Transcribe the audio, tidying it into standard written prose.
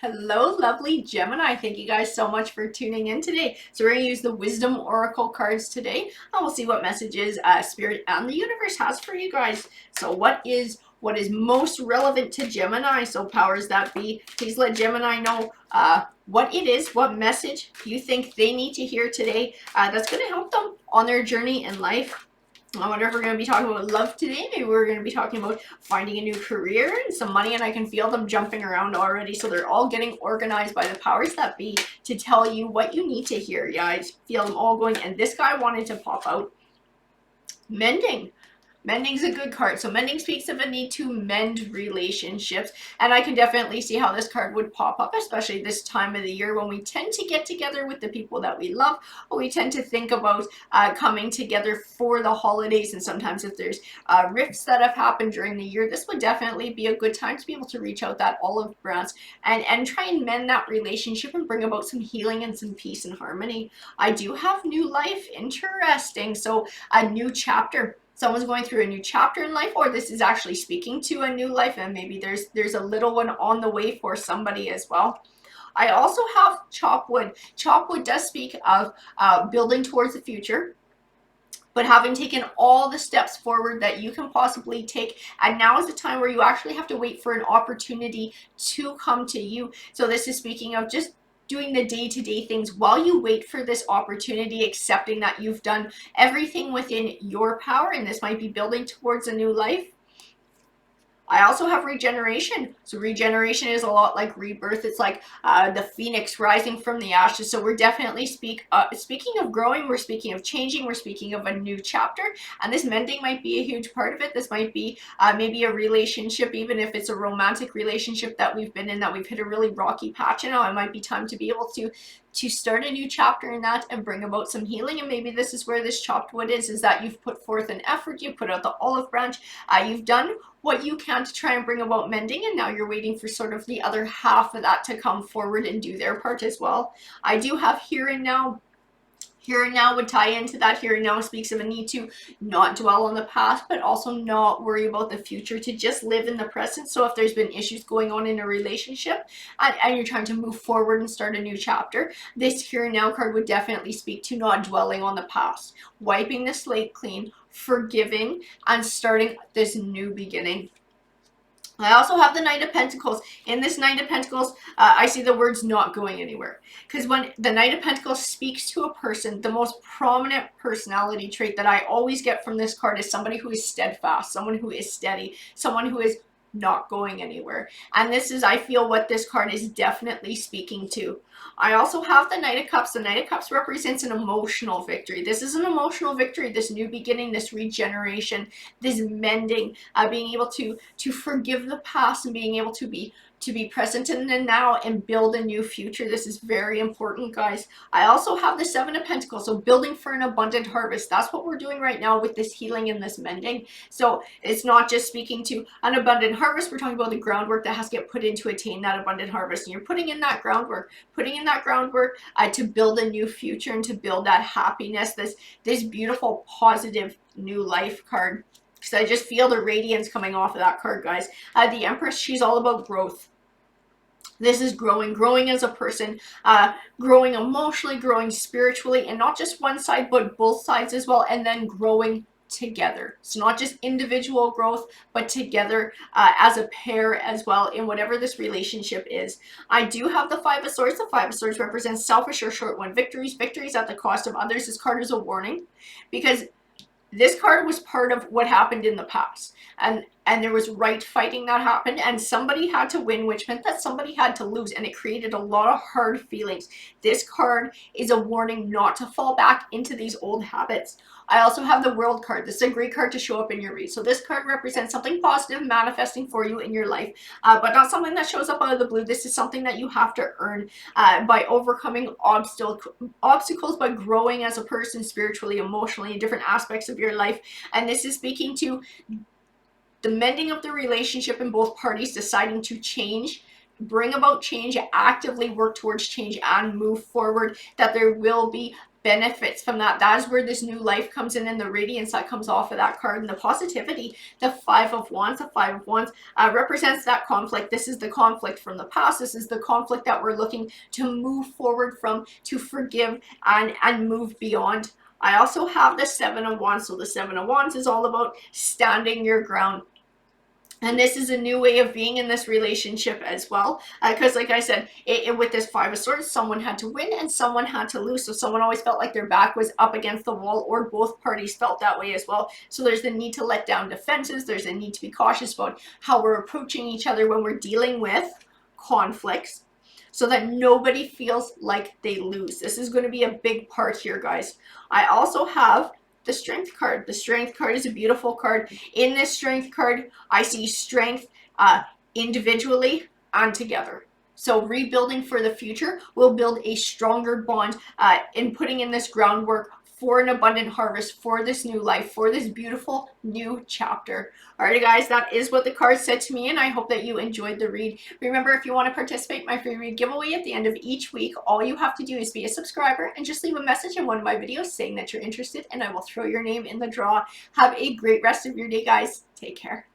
Hello, lovely Gemini. Thank you guys so much for tuning in today. So we're going to use the Wisdom Oracle cards today, and we'll see what messages Spirit and the universe has for you guys. So what is most relevant to Gemini? So powers that be, please let Gemini know what it is, what message you think they need to hear today that's going to help them on their journey in life. I wonder if we're going to be talking about love today. Maybe we're going to be talking about finding a new career and some money, and I can feel them jumping around already. So they're all getting organized by the powers that be to tell you what you need to hear. Yeah, I feel them all going. And this guy wanted to pop out. Mending. Mending's a good card. So mending speaks of a need to mend relationships. And I can definitely see how this card would pop up, especially this time of the year when we tend to get together with the people that we love, or we tend to think about coming together for the holidays. And sometimes if there's rifts that have happened during the year, this would definitely be a good time to be able to reach out that olive branch and try and mend that relationship and bring about some healing and some peace and harmony. I do have new life. Interesting. So a new chapter. Someone's going through a new chapter in life, or this is actually speaking to a new life, and maybe there's a little one on the way for somebody as well. I also have chopwood. Chopwood does speak of building towards the future, but having taken all the steps forward that you can possibly take, and now is the time where you actually have to wait for an opportunity to come to you. So this is speaking of just doing the day-to-day things while you wait for this opportunity, accepting that you've done everything within your power, and this might be building towards a new life. I also have regeneration. So regeneration is a lot like rebirth. It's like the phoenix rising from the ashes. So we're definitely speaking of growing, we're speaking of changing, we're speaking of a new chapter. And this mending might be a huge part of it. This might be maybe a relationship, even if it's a romantic relationship that we've been in, that we've hit a really rocky patch. Now it might be time to be able to start a new chapter in that and bring about some healing. And maybe this is where this chopped wood is that you've put forth an effort, you put out the olive branch, you've done what you can to try and bring about mending, and now you're waiting for sort of the other half of that to come forward and do their part as well. I do have here and now. Here and now would tie into that. Here and now speaks of a need to not dwell on the past, but also not worry about the future, to just live in the present. So if there's been issues going on in a relationship and you're trying to move forward and start a new chapter, this here and now card would definitely speak to not dwelling on the past, wiping the slate clean, forgiving, and starting this new beginning. I also have the Knight of Pentacles. In this Knight of Pentacles, I see the words not going anywhere. Because when the Knight of Pentacles speaks to a person, the most prominent personality trait that I always get from this card is somebody who is steadfast, someone who is steady, someone who is not going anywhere. And this is, I feel, what this card is definitely speaking to. I also have the Knight of Cups. The Knight of Cups represents an emotional victory. This is an emotional victory, this new beginning, this regeneration, this mending, being able to forgive the past and being able to be present in the now and build a new future. This is very important, guys. I also have the Seven of Pentacles, so building for an abundant harvest. That's what we're doing right now with this healing and this mending. So it's not just speaking to an abundant harvest. We're talking about the groundwork that has to get put in to attain that abundant harvest. And you're putting in that groundwork, to build a new future and to build that happiness, this beautiful, positive new life card. Because I just feel the radiance coming off of that card, guys. The Empress, she's all about growth. This is growing as a person, growing emotionally, growing spiritually, and not just one side, but both sides as well, and then growing together. So not just individual growth, but together as a pair as well in whatever this relationship is. I do have the Five of Swords. The Five of Swords represents selfish or short-won victories, victories at the cost of others. This card is a warning, because this card was part of what happened in the past, and there was right fighting that happened, and somebody had to win, which meant that somebody had to lose, and it created a lot of hard feelings. This card is a warning not to fall back into these old habits. I also have the World card. This is a great card to show up in your read. So this card represents something positive manifesting for you in your life, but not something that shows up out of the blue. This is something that you have to earn by overcoming obstacles, by growing as a person spiritually, emotionally, in different aspects of your life. And this is speaking to the mending of the relationship in both parties, deciding to change, bring about change, actively work towards change, and move forward, that there will be benefits from that. That is where this new life comes in and the radiance that comes off of that card and the positivity. The Five of Wands, represents that conflict. This is the conflict from the past. This is the conflict that we're looking to move forward from, to forgive and move beyond. I also have the Seven of Wands. So the Seven of Wands is all about standing your ground. And this is a new way of being in this relationship as well. Because like I said, with this Five of Swords, someone had to win and someone had to lose. So someone always felt like their back was up against the wall, or both parties felt that way as well. So there's the need to let down defenses. There's a need to be cautious about how we're approaching each other when we're dealing with conflicts, so that nobody feels like they lose. This is going to be a big part here, guys. I also have the Strength card. The Strength card is a beautiful card. In this Strength card, I see strength individually and together. So rebuilding for the future will build a stronger bond in putting in this groundwork for an abundant harvest, for this new life, for this beautiful new chapter. Alrighty guys, that is what the card said to me, and I hope that you enjoyed the read. Remember, if you want to participate in my free read giveaway at the end of each week, all you have to do is be a subscriber and just leave a message in one of my videos saying that you're interested, and I will throw your name in the draw. Have a great rest of your day, guys. Take care.